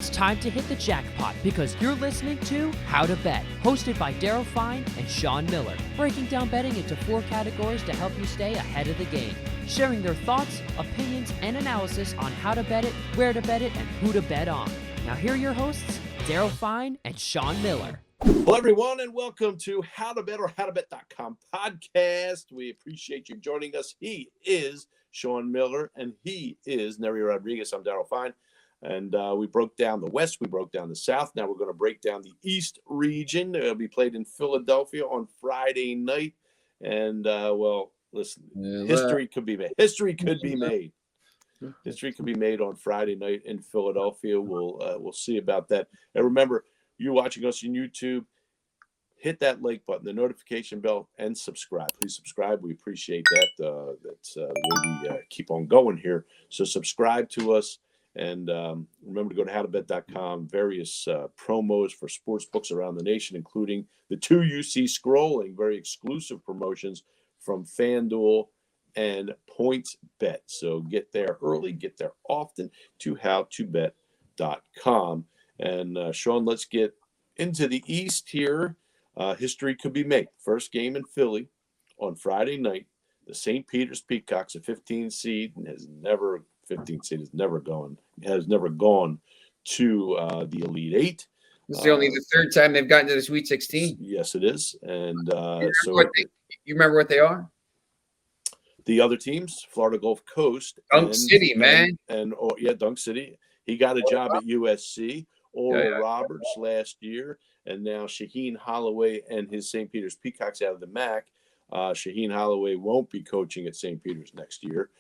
It's time to hit the jackpot because you're listening to How to Bet, hosted by Daryl Sean and Sean Miller, breaking down betting into 4 categories to help you stay ahead of the game, sharing their thoughts, opinions, and analysis on how to bet it, where to bet it, and who to bet on. Now here are your hosts, Daryl Sean and Sean Miller. Hello, everyone, and welcome to How to Bet or HowToBet.com podcast. We appreciate you joining us. He is Sean Miller, and he is Neri Rodriguez. I'm Daryl Fine. And we broke down the West. We broke down the South. Now we're going to break down the East region. It'll be played in Philadelphia on Friday night. And, well, listen, history could be made. History could be made. History could be made on Friday night in Philadelphia. We'll see about that. And remember, you're watching us on YouTube. Hit that like button, the notification bell, and subscribe. Please subscribe. We appreciate that. That's the way we keep on going here. So subscribe to us. And remember to go to HowToBet.com. Various promos for sports books around the nation, including the 2 UC scrolling, very exclusive promotions from FanDuel and PointsBet. So get there early, get there often to HowToBet.com. And Sean, let's get into the East here. History could be made. First game in Philly on Friday night. The St. Peter's Peacocks, a 15 seed, has never gone to the Elite Eight. This is only the third time they've gotten to the Sweet 16. Yes, it is. And you remember what they are? The other teams, Florida Gulf Coast, Dunk City, man, and Dunk City. He got a job at USC. Oral Roberts last year, and now Shaheen Holloway and his St. Peter's Peacocks out of the MAC. Shaheen Holloway won't be coaching at St. Peter's next year.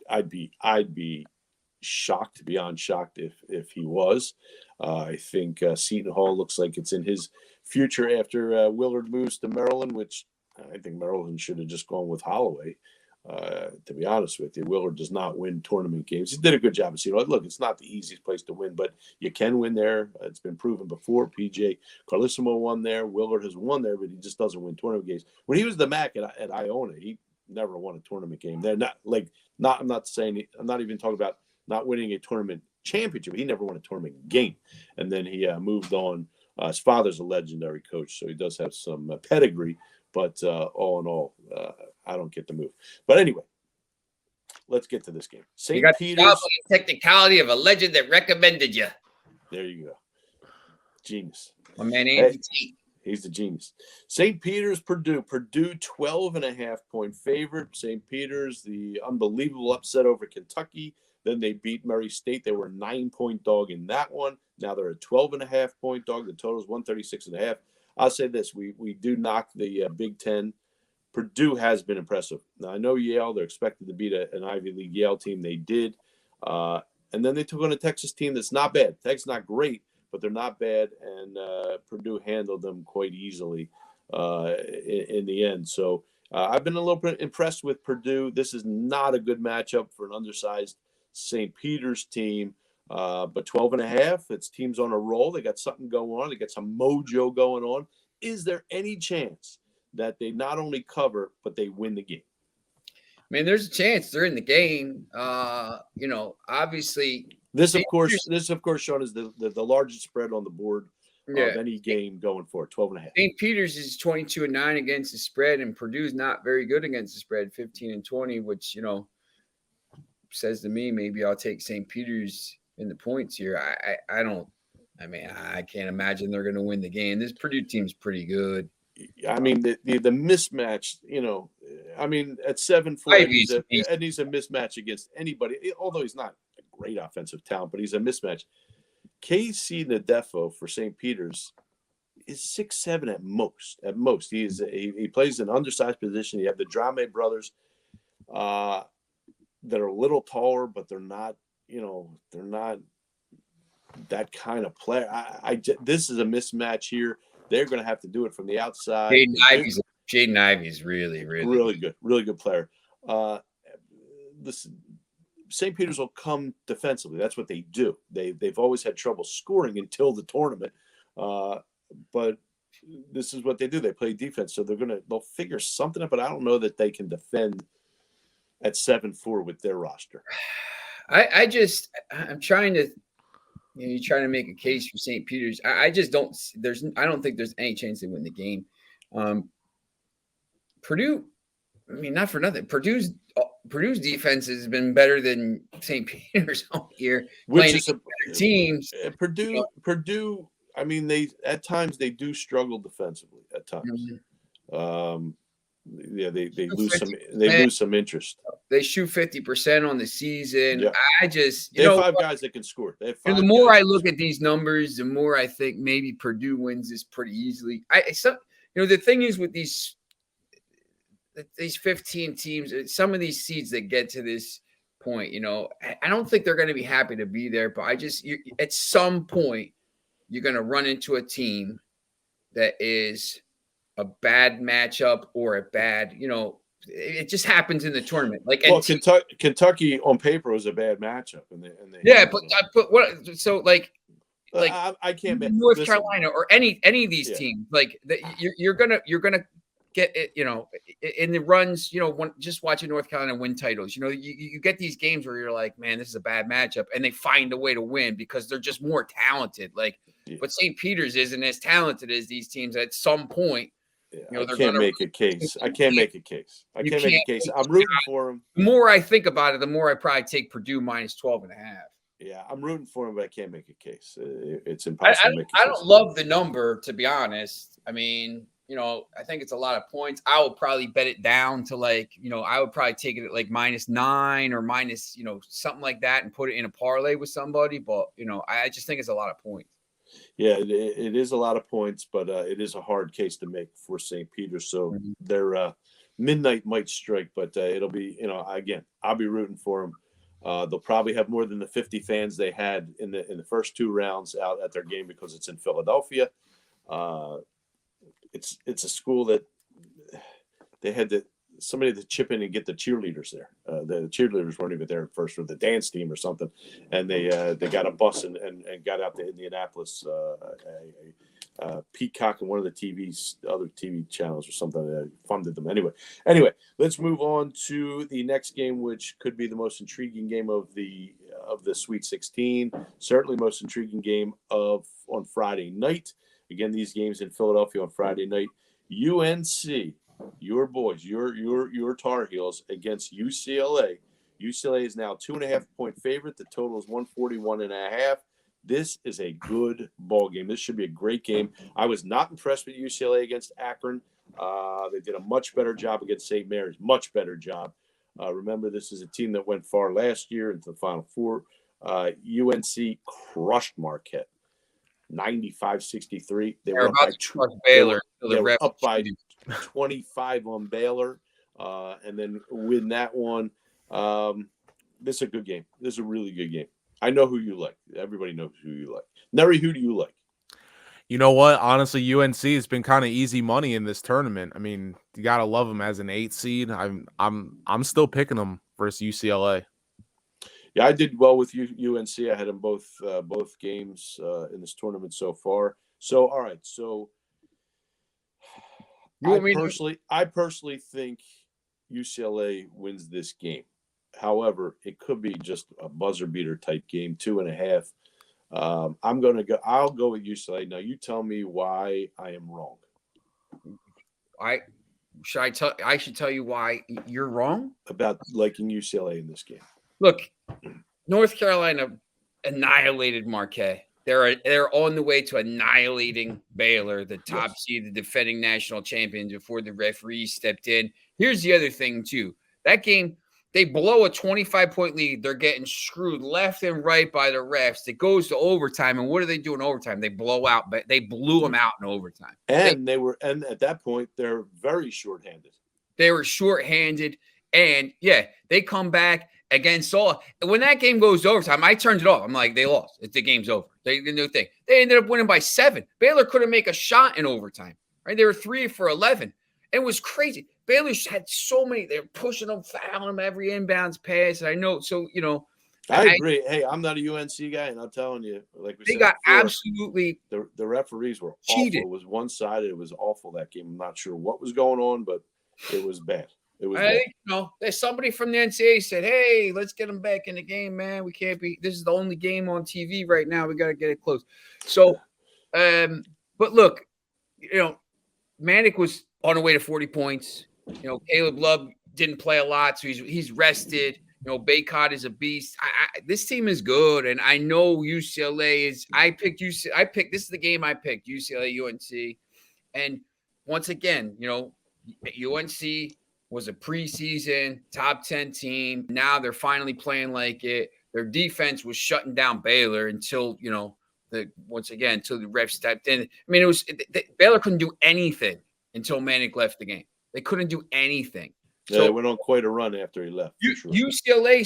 I'd be shocked, beyond shocked, if he was. I think Seton Hall looks like it's in his future after Willard moves to Maryland, which I think Maryland should have just gone with Holloway. To be honest with you, Willard does not win tournament games. He did a good job at Seton Hall. Look, it's not the easiest place to win, but you can win there. It's been proven before. PJ Carlissimo won there. Willard has won there, but he just doesn't win tournament games. When he was the MAC at Iona, he never won a tournament game. I'm not even talking about not winning a tournament championship. He never won a tournament game. And then he moved on. His father's a legendary coach, so he does have some pedigree. But all in all, I don't get the move. But anyway, let's get to this game. St. Peter's. The technicality of a legend that recommended you. There you go. Genius. My man Andy T. He's the genius. St. Peter's, Purdue. Purdue, 12.5-point favorite. St. Peter's, the unbelievable upset over Kentucky. Then they beat Murray State. They were a 9-point dog in that one. Now they're a 12.5-point dog. The total is 136.5. I'll say this. We do knock the Big Ten. Purdue has been impressive. Now, I know Yale. They're expected to beat an Ivy League Yale team. They did. And then they took on a Texas team that's not bad. Texas not great, but they're not bad. And Purdue handled them quite easily in the end. So I've been a little bit impressed with Purdue. This is not a good matchup for an undersized St. Peter's team. But 12.5, it's teams on a roll. They got something going on. They got some mojo going on. Is there any chance that they not only cover, but they win the game? I mean, there's a chance they're in the game. Obviously. This, of course, Sean, is the largest spread on the board of any game going forward, 12.5. St. Peter's is 22-9 against the spread, and Purdue's not very good against the spread, 15-20, which, says to me maybe I'll take St. Peter's in the points here. I can't imagine they're going to win the game. This Purdue team's pretty good. I mean, the mismatch, at 7'4", and he's a mismatch against anybody, although he's not a great offensive talent, but he's a mismatch. KC Nadefo for St. Peter's is 6'7" at most. He plays an undersized position. You have the Drame brothers that are a little taller, but they're not that kind of player. This is a mismatch here. They're going to have to do it from the outside. Jaden Ivey's really good. Really good player. St. Peter's will come defensively. That's what they do. They've always had trouble scoring until the tournament. But this is what they do. They play defense. So they'll figure something out, but I don't know that they can defend at 7'4" with their roster. I'm trying to you're trying to make a case for St. Peter's. I just don't. I don't think there's any chance they win the game. Purdue. I mean, not for nothing. Purdue's defense has been better than St. Peter's all year. Which is better teams. Purdue. I mean, they at times they do struggle defensively. At times, yeah, they lose some interest. They shoot 50% on the season. Yeah. I just they have 5 guys that can score. They have 5 the more I look at these numbers, the more I think maybe Purdue wins this pretty easily. The thing is with these 15 teams, some of these seeds that get to this point, I don't think they're going to be happy to be there. But at some point, you're going to run into a team that is a bad matchup or a bad, it just happens in the tournament. Kentucky on paper was a bad matchup, and they but what? So I can't make North Carolina or any of these teams you're gonna get it, in the runs, just watching North Carolina win titles. You get these games where you're like, man, this is a bad matchup, and they find a way to win because they're just more talented. But St. Peter's isn't as talented as these teams at some point. I can't make a case. I'm rooting for them. The more I think about it, the more I probably take Purdue minus 12.5. Yeah, I'm rooting for them, but I can't make a case. It's impossible to make a case. I don't love the number, to be honest. I mean, I think it's a lot of points. I would probably bet it down to I would probably take it at -9 or minus, something like that and put it in a parlay with somebody. But, I just think it's a lot of points. Yeah, it is a lot of points, but it is a hard case to make for St. Peter's. So their midnight might strike, but it'll be, again, I'll be rooting for them. They'll probably have more than the 50 fans they had in the first 2 rounds out at their game because it's in Philadelphia. It's a school that they had somebody to chip in and get the cheerleaders there. The cheerleaders weren't even there at first with the dance team or something, and they got a bus and got out to Indianapolis. Peacock and one of the other TV channels or something funded them. Anyway, let's move on to the next game, which could be the most intriguing game of the Sweet 16. Certainly, most intriguing game on Friday night. Again, these games in Philadelphia on Friday night. UNC, your boys, your Tar Heels against UCLA. UCLA is now 2.5-point favorite. The total is 141.5. This is a good ball game. This should be a great game. I was not impressed with UCLA against Akron. They did a much better job against St. Mary's. Much better job. Remember, this is a team that went far last year into the Final Four. UNC crushed Marquette. 95-63. They were up by 25 on Baylor, and then win that one. This is a good game. This is a really good game. I know who you like. Everybody knows who you like. Neri, who do you like? You know what? Honestly, UNC has been kind of easy money in this tournament. I mean, you gotta love them as an 8 seed. I'm still picking them versus UCLA. Yeah, I did well with UNC. I had them both games in this tournament so far. So, all right. So, I personally think UCLA wins this game. However, it could be just a buzzer beater type game, 2.5. I'll go with UCLA. Now, you tell me why I am wrong. I should tell you why you're wrong about liking UCLA in this game. Look, North Carolina annihilated Marquette. They're on the way to annihilating Baylor, the top seed, the defending national champions, before the referees stepped in. Here's the other thing, too. That game, they blow a 25-point lead. They're getting screwed left and right by the refs. It goes to overtime, and what do they do in overtime? They blow out, but they blew them out in overtime. And at that point, they're very shorthanded. They were shorthanded, and they come back against all. When that game goes to overtime, I turned it off. I'm like, they lost. The game's over. They didn't do a thing. They ended up winning by 7. Baylor couldn't make a shot in overtime. Right? They were 3 for 11. It was crazy. Baylor had so many. They're pushing them, fouling them every inbounds pass. I know. So, I agree. Hey, I'm not a UNC guy, and I'm telling you, like we said, they got before, absolutely the referees were cheated. Awful. It was one-sided. It was awful, that game. I'm not sure what was going on, but it was bad. It was I think, there's somebody from the NCAA said, hey, let's get them back in the game, man. We can't be – this is the only game on TV right now. We got to get it close. So, but look, Manic was on the way to 40 points. Caleb Love didn't play a lot, so he's rested. Baycott is a beast. This team is good, and I know UCLA is – this is the game I picked, UCLA, UNC. And once again, UNC – was a preseason top 10 team. Now they're finally playing like it. Their defense was shutting down Baylor until, until the ref stepped in. I mean, Baylor couldn't do anything until Manic left the game. They couldn't do anything. Yeah, they went on quite a run after he left. Sure. UCLA,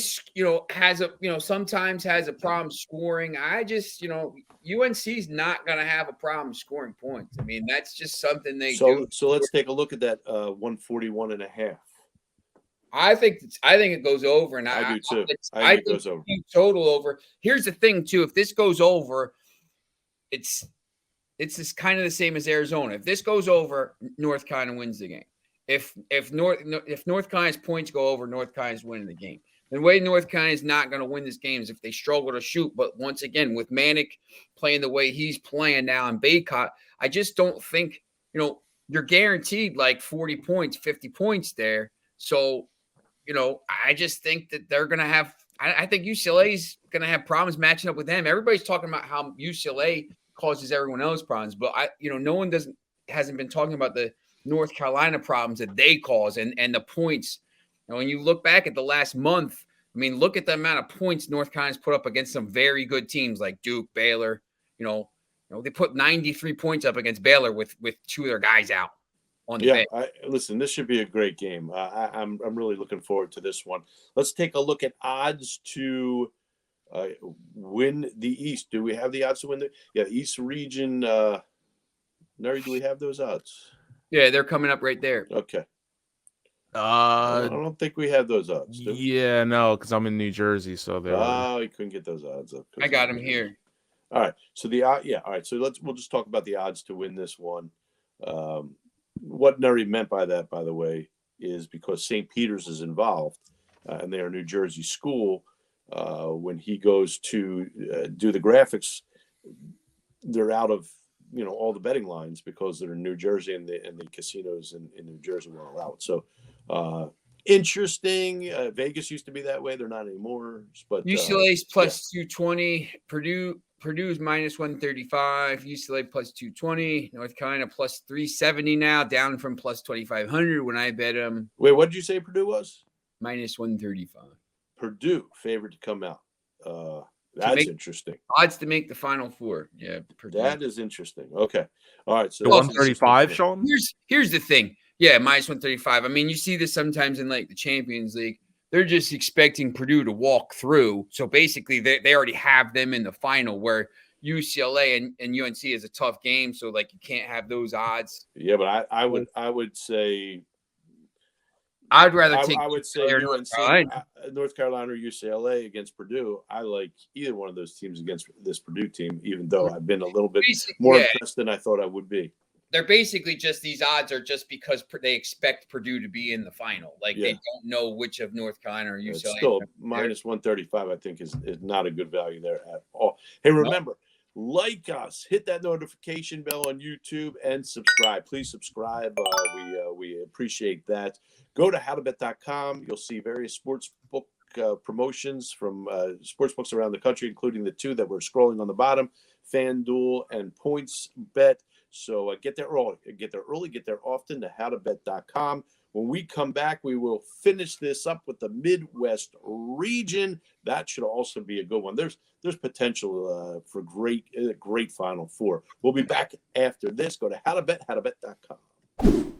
sometimes has a problem scoring. UNC's not going to have a problem scoring points. I mean, that's just something they do. So let's take a look at that 141.5. I think it goes over, and I do too. I think it goes over. Total over. Here's the thing too: if this goes over, it's just kind of the same as Arizona. If this goes over, North Carolina wins the game. If North Carolina's points go over, North Carolina's winning the game. The way North Carolina is not going to win this game is if they struggle to shoot. But once again, with Manic playing the way he's playing now in Baycott, I just don't think, you're guaranteed like 40 points, 50 points there. So, I just think that they're going to have – I think UCLA's going to have problems matching up with them. Everybody's talking about how UCLA causes everyone else problems. But, no one hasn't been talking about the North Carolina problems that they cause and the points. When you look back at the last month, I mean, look at the amount of points North Carolina's put up against some very good teams like Duke, Baylor. They put 93 points up against Baylor with two of their guys out on the bench. Listen, this should be a great game. I'm really looking forward to this one. Let's take a look at odds to win the East. Do we have the odds to win the East region? Neri, do we have those odds? Yeah, they're coming up right there. Okay. I don't think we have those odds. Yeah, no, because I'm in New Jersey, so they're. Oh, you couldn't get those odds up. I got them here. All right. So all right. So we'll just talk about the odds to win this one. What Neri meant by that, by the way, is because St. Peter's is involved, and they're a New Jersey school. When he goes to do the graphics, they're out of all the betting lines because they're in New Jersey and the casinos in New Jersey won't allow it. So interesting. Vegas used to be that way. They're not anymore. But UCLA's plus 220. Purdue's minus 135. UCLA plus 220. North Carolina plus 370 now, down from plus 2,500 when I bet them. Wait, what did you say Purdue was? Minus 135. Purdue favored to come out. That's interesting. Odds to make the Final Four. Yeah, Purdue. That is interesting. Okay. All right. So 135, Sean? Here's the thing. Yeah, minus 135. I mean, you see this sometimes in like the Champions League. They're just expecting Purdue to walk through. So basically, they already have them in the final, where UCLA and UNC is a tough game. So like you can't have those odds. Yeah, but I would say I'd rather take. I would say UNC, North Carolina or UCLA against Purdue. I like either one of those teams against this Purdue team, even though I've been a little bit more impressed than I thought I would be. They're basically just these odds are just because they expect Purdue to be in the final. Like they don't know which of North Carolina or UCLA. It's still minus 135, I think, is not a good value there at all. Hey, remember, like us, hit that notification bell on YouTube and subscribe. Please subscribe. We appreciate that. Go to HowToBet.com. You'll see various sportsbook promotions from sportsbooks around the country, including the two that we're scrolling on the bottom, FanDuel and PointsBet. So get there early, get there often to HowToBet.com. When we come back, we will finish this up with the Midwest region. That should also be a good one. There's potential for great Final Four. We'll be back after this. Go to HowToBet, HowToBet.com.